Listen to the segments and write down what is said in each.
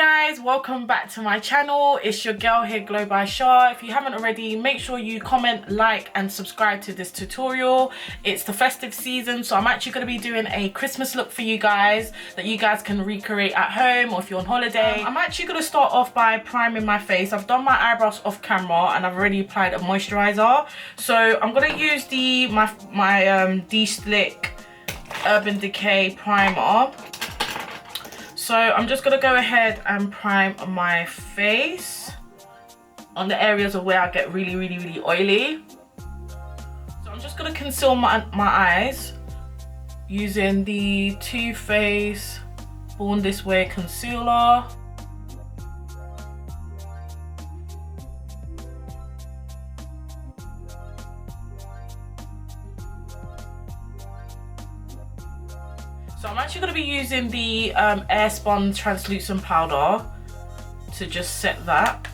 guys, welcome back to my channel. It's your girl here, Glowbysha. If you haven't already, make sure you comment, like and subscribe to this tutorial. It's the festive season, so I'm actually going to be doing a Christmas look for you guys that you guys can recreate at home or if you're on holiday. I'm actually going to start off by priming my face. I've done my eyebrows off camera and I've already applied a moisturizer, so I'm going to use my De-Slick Urban Decay primer. So I'm just going to go ahead and prime my face on the areas of where I get really oily. So I'm just going to conceal my eyes using the Too Faced Born This Way concealer. So I'm actually going to be using the Airspun translucent powder to just set that.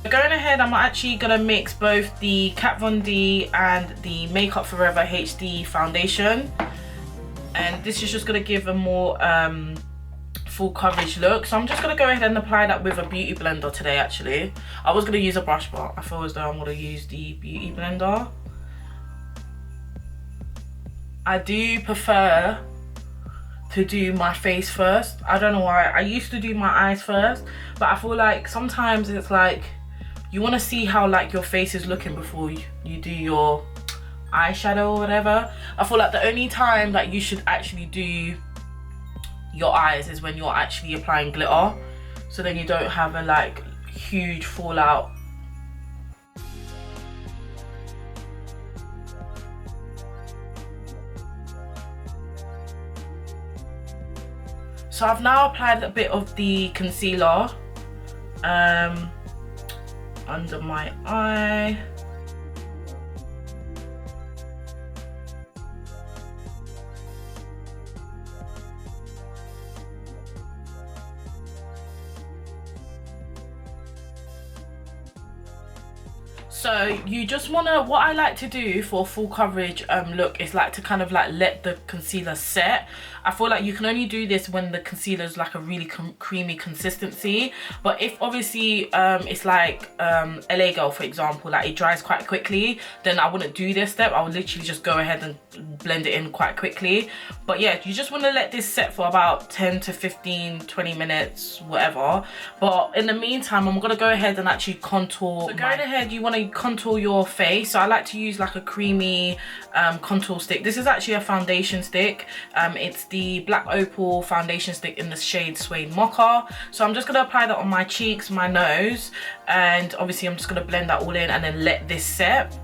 Going ahead, I'm actually going to mix both the Kat Von D and the Makeup Forever HD foundation, and this is just going to give a more full coverage look. So I'm just going to go ahead and apply that with a beauty blender today. Actually, I was going to use a brush, but I feel as though I'm going to use the beauty blender. I do prefer to do my face first. I don't know why. I used to do my eyes first, but I feel like sometimes it's like you want to see how like your face is looking before you do your eyeshadow or whatever. I feel like the only time that you should actually do your eyes is when you're actually applying glitter, so then you don't have a like huge fallout. So I've now applied a bit of the concealer under my eye. So you just want to, what I like to do for full coverage look is like to kind of like let the concealer set. I feel like you can only do this when the concealer is like a really creamy consistency, but if obviously it's like LA Girl for example, like it dries quite quickly, then I wouldn't do this step. I would literally just go ahead and blend it in quite quickly. But yeah, you just want to let this set for about 10 to 15 20 minutes, whatever. But in the meantime, I'm going to go ahead and actually contour. So going ahead, you want to contour your face. So I like to use like a creamy contour stick. This is actually a foundation stick. It's the Black Opal foundation stick in the shade Suede Mocha. So I'm just going to apply that on my cheeks, my nose, and obviously I'm just going to blend that all in and then let this set.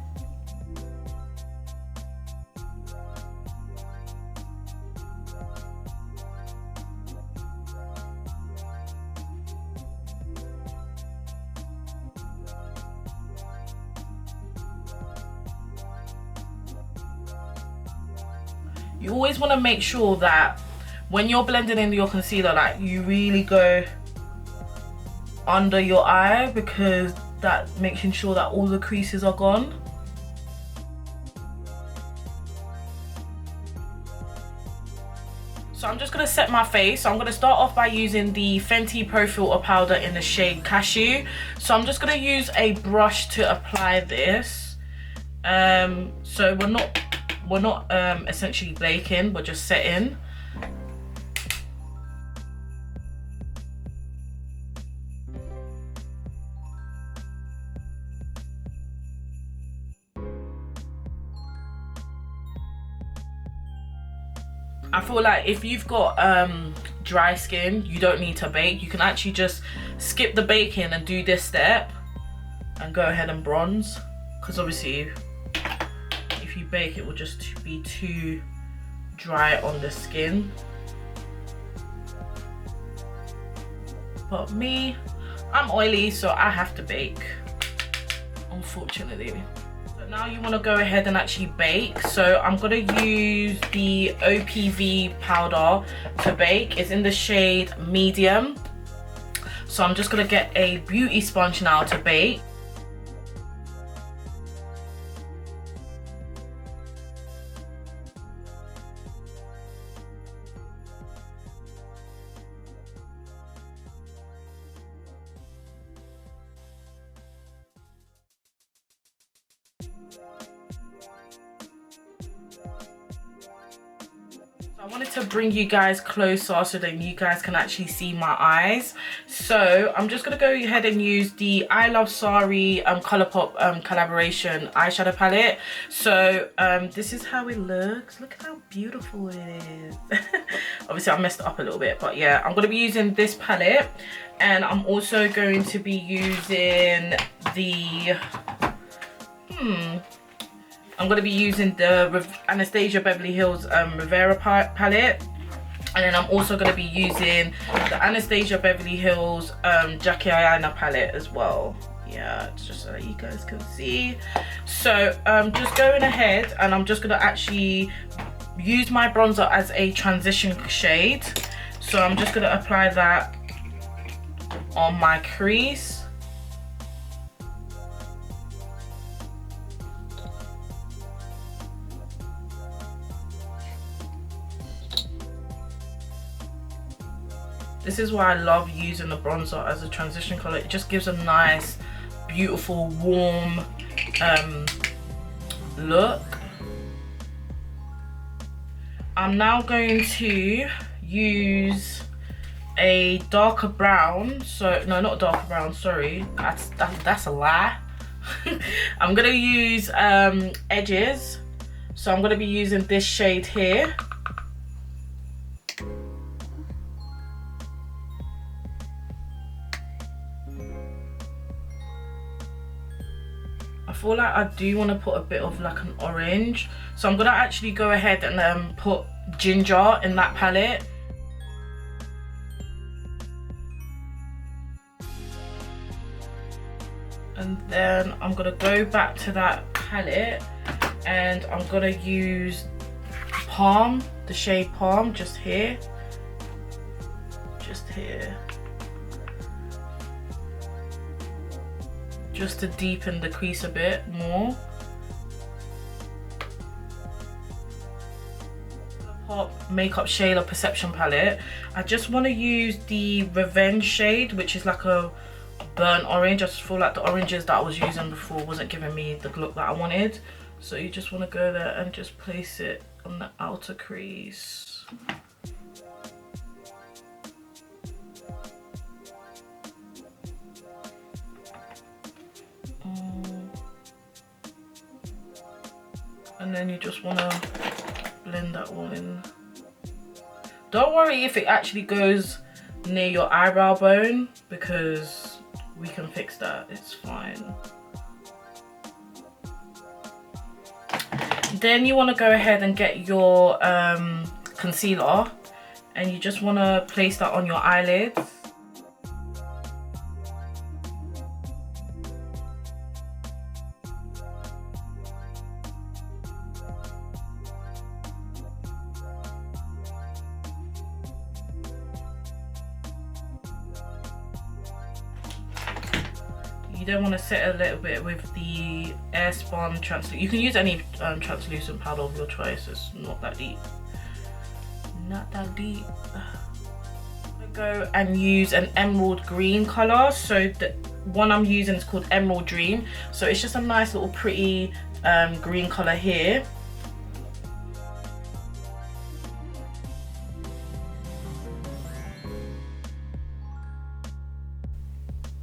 You always want to make sure that when you're blending in your concealer, like you really go under your eye, because that making sure that all the creases are gone. So I'm just going to set my face. So I'm going to start off by using the Fenty Pro filter powder in the shade Cashew. So I'm just going to use a brush to apply this. So we're not essentially baking, we're just setting. I feel like if you've got dry skin, you don't need to bake. You can actually just skip the baking and do this step and go ahead and bronze, because obviously if you bake it will just be too dry on the skin. But me, I'm oily, so I have to bake, unfortunately. So now you want to go ahead and actually bake. So I'm going to use the OPV powder to bake. It's in the shade medium. So I'm just going to get a beauty sponge now to bake. I wanted to bring you guys closer so that you guys can actually see my eyes. So I'm just going to go ahead and use the iluvsahari Colourpop collaboration eyeshadow palette. So this is how it looks. Look at how beautiful it is. Obviously I messed it up a little bit, but yeah, I'm going to be using this palette, and I'm also going to be using the I'm going to be using the Anastasia Beverly Hills Rivera palette. And then I'm also going to be using the Anastasia Beverly Hills Jackie Aina palette as well. Yeah, it's just so that you guys can see. So just going ahead, and I'm just going to actually use my bronzer as a transition shade. So I'm just going to apply that on my crease. This is why I love using the bronzer as a transition color. It just gives a nice, beautiful, warm look. I'm now going to use a darker brown. So, no, not darker brown, sorry. That's a lie. I'm going to use edges. So I'm going to be using this shade here. I feel like I do want to put a bit of like an orange, so I'm gonna actually go ahead and put ginger in that palette. And then I'm gonna go back to that palette, and I'm gonna use Palm, the shade Palm, just here. Just to deepen the crease a bit more. Makeupshayla Perception palette. I just want to use the Revenge shade, which is like a burnt orange. I just feel like the oranges that I was using before wasn't giving me the look that I wanted. So you just want to go there and just place it on the outer crease. And then you just want to blend that all in. Don't worry if it actually goes near your eyebrow bone, because we can fix that, it's fine. Then you want to go ahead and get your concealer, and you just want to place that on your eyelids. You then want to set a little bit with the Airspun translucent. You can use any translucent powder of your choice. It's not that deep. Not that deep. I'm gonna go and use an emerald green color. So the one I'm using is called Emerald Dream. So it's just a nice little pretty green color here.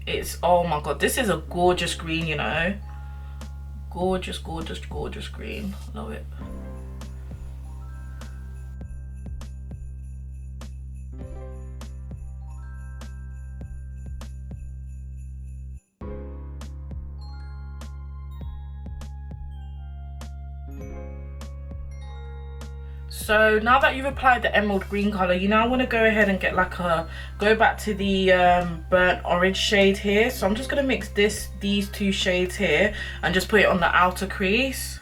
It's, oh my god, this is a gorgeous green, you know. Gorgeous, gorgeous, gorgeous green. Love it. So now that you've applied the emerald green color, you now want to go ahead and get like a, go back to the burnt orange shade here. So I'm just going to mix these two shades here and just put it on the outer crease.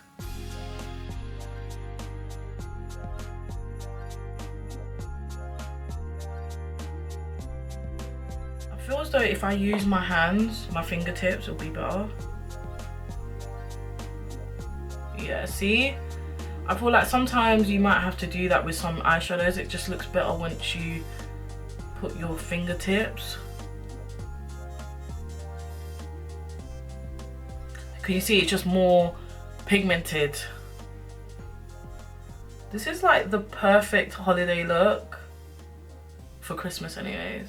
I feel as though if I use my hands, my fingertips, it'll be better. Yeah, see? I feel like sometimes you might have to do that with some eyeshadows. It just looks better once you put your fingertips. Can you see it's just more pigmented This is like the perfect holiday look for Christmas anyways.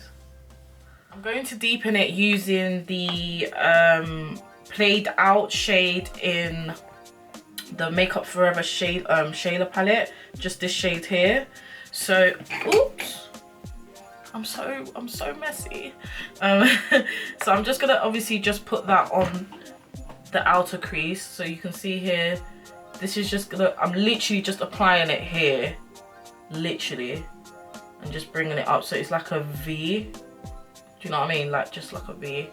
I'm going to deepen it using the played out shade in the Makeup Forever shade Shayla palette, just this shade here. So oops, I'm so messy. So I'm just gonna obviously just put that on the outer crease. So you can see here, this is just gonna, I'm literally just applying it here, literally, and just bringing it up so it's like a V. Do you know what I mean? Like just like a V.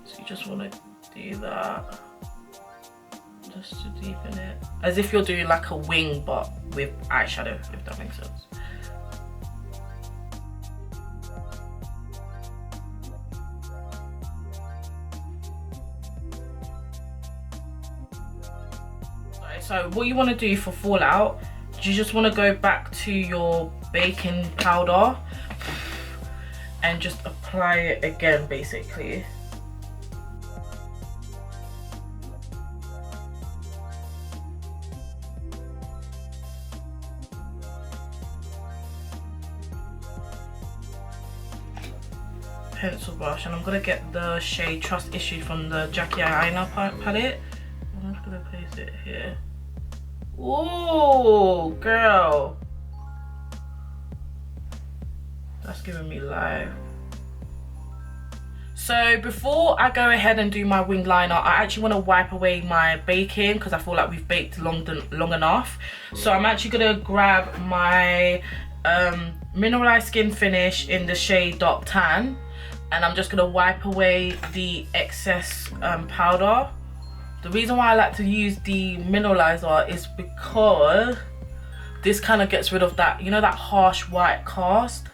So you just want to do that just to deepen it, as if you're doing like a wing but with eyeshadow, if that makes sense. So what you want to do for fallout, you just want to go back to your baking powder and just apply it again basically. Pencil brush, and I'm gonna get the shade Trust Issue from the Jackie Aina palette. I'm just gonna place it here. Ooh, girl, that's giving me life. So before I go ahead and do my wing liner, I actually want to wipe away my baking because I feel like we've baked long enough. So I'm actually gonna grab my mineralized skin finish in the shade Dark Tan, and I'm just gonna wipe away the excess powder. The reason why I like to use the mineralizer is because this kind of gets rid of that, you know, that harsh white cast.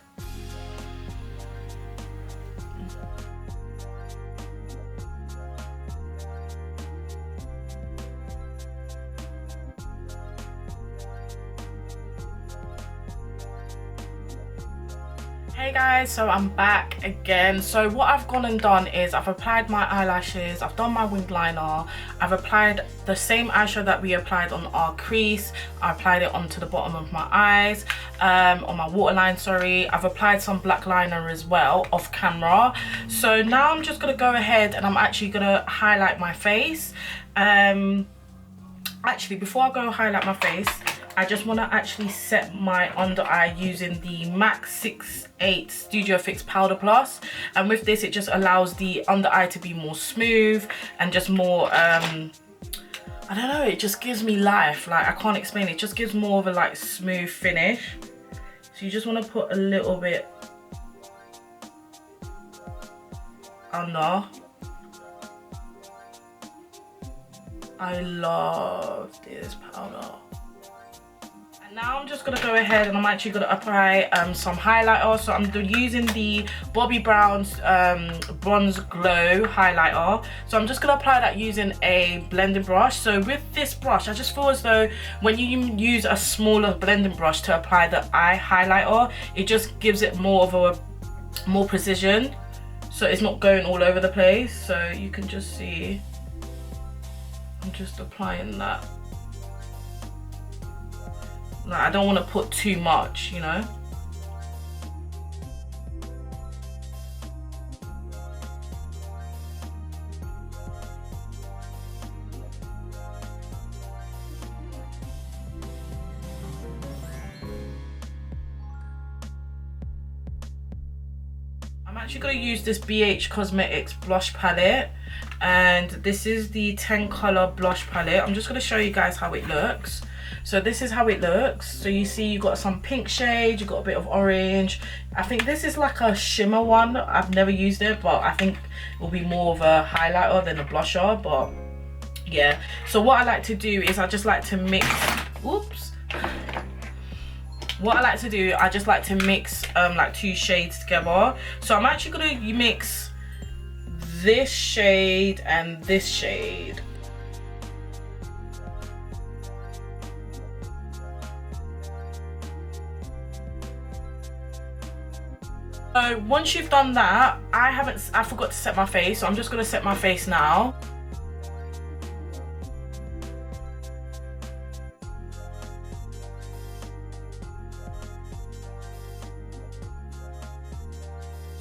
Hey guys, so I'm back again. So what I've gone and done is I've applied my eyelashes, I've done my wing liner, I've applied the same eyeshadow that we applied on our crease. I applied it onto the bottom of my eyes, on my waterline, sorry. I've applied some black liner as well off camera. So now I'm just gonna go ahead and I'm actually gonna highlight my face. Actually, before I go highlight my face, I just want to actually set my under eye using the MAC 68 Studio Fix Powder Plus, and with this it just allows the under eye to be more smooth and just more I don't know, it just gives me life. Like, I can't explain it, it just gives more of a like smooth finish. So you just want to put a little bit under. I love this powder. Now I'm just gonna go ahead and I'm actually gonna apply some highlighter. So I'm using the Bobbi Brown's Bronze Glow highlighter. So I'm just gonna apply that using a blending brush. So with this brush, I just feel as though when you use a smaller blending brush to apply the eye highlighter, it just gives it more of a more precision. So it's not going all over the place. So you can just see, I'm just applying that. Like, I don't want to put too much, you know. I'm actually going to use this BH Cosmetics blush palette, and this is the 10 color blush palette. I'm just going to show you guys how it looks. So this is how it looks. So you see you got some pink shade, you got a bit of orange. I think this is like a shimmer one. I've never used it, but I think it will be more of a highlighter than a blusher. But yeah, so what I like to do is I just like to mix, oops. What I like to do, I just like to mix like two shades together. So I'm actually gonna mix this shade and this shade. So once you've done that, I forgot to set my face, so I'm just gonna set my face now.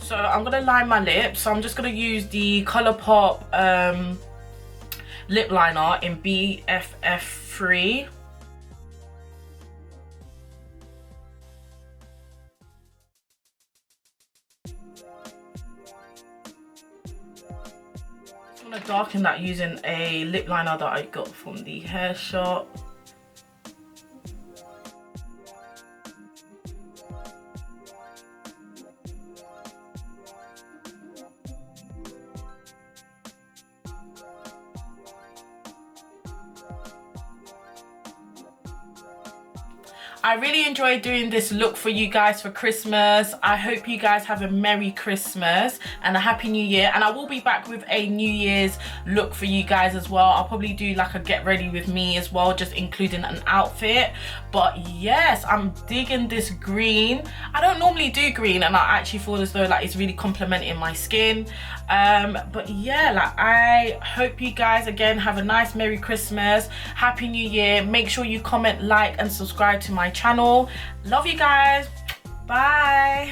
So I'm gonna line my lips. So I'm just gonna use the Colourpop lip liner in BFF3. I'm gonna darken that using a lip liner that I got from the hair shop. I really enjoyed doing this look for you guys for Christmas. I hope you guys have a Merry Christmas and a Happy New Year. And I will be back with a New Year's look for you guys as well. I'll probably do like a get ready with me as well, just including an outfit. But yes, I'm digging this green. I don't normally do green and I actually feel as though like it's really complementing my skin. But yeah, like I hope you guys again have a nice Merry Christmas, Happy New Year. Make sure you comment, like and subscribe to my channel. Love you guys. Bye.